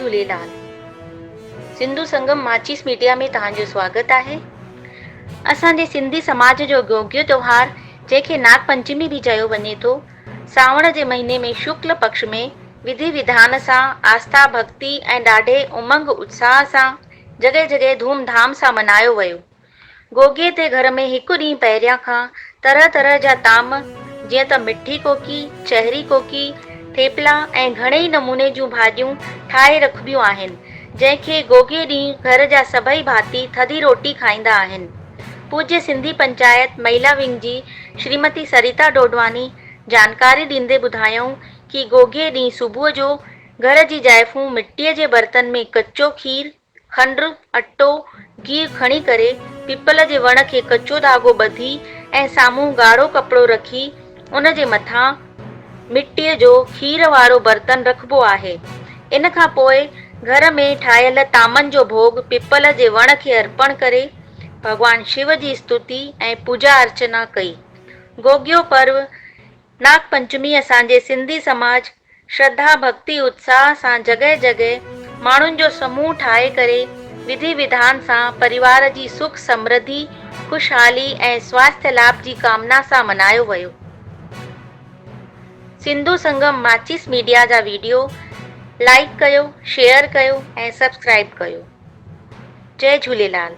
झूलेलाल। सिंधु संगम माचिस मीडिया में तव्हांजो स्वागत आहे। असांजे सिंधी समाज जो गोगियो त्योहार, जंहिंखे नाग पंचमी भी चयो वञे थो, सावण जे महीने में शुक्ल पक्ष में विधि विधान सां, आस्था भक्ति ऐं ॾाढे उमंग उत्साह सां जॻह जॻह धूमधाम सां मनायो वियो। गोगे ते घर में हिकु ॾींहुं पहिरियां खां तरह तरह जा ताम, जीअं त मिठी कोकी, चहरी कोकी, थेपला ऐं घणेई नमूने जूं भाॼियूं ठाहे रखबियूं आहिनि, जंहिंखे गोगे ॾींहुं घर जा सभई भाती थधी रोटी खाईंदा आहिनि। पूज्य सिंधी पंचायत महिला विंग जी श्रीमती सरिता डोडवानी जानकारी ॾींदे ॿुधायऊं कि गोगे ॾींहुं सुबुह जो घर जी जाइफ़ूं मिटीअ जे बर्तन में कचो खीर, खंडु, अटो, गीहु खणी करे पीपल जे वण खे कचो धागो ॿधी ऐं साम्हूं ॻाढ़ो कपिड़ो रखी उन जे मथां मिटीअ जो खीर वारो बर्तन रखिबो आहे। इन खां पोइ घर में ठाहियल तामनि जो भोग पीपल जे वण खे अर्पण करे भॻवान शिव जी स्तुति ऐं पूजा अर्चना कई। गोगियो पर्व नाग पंचमी असांजे सिंधी समाज श्रद्धा भक्ति उत्साह सां जॻह जॻह माण्हुनि जो समूह ठाहे करे विधि विधान सां परिवार जी सुख समृद्धि, खुशहाली ऐं स्वास्थ्य लाभ जी कामना सां मनायो वियो। सिंधु संगम माचिस मीडिया जा वीडियो लाइक कयो, शेयर कयो ऐं सब्सक्राइब कयो। जय झूलेलाल।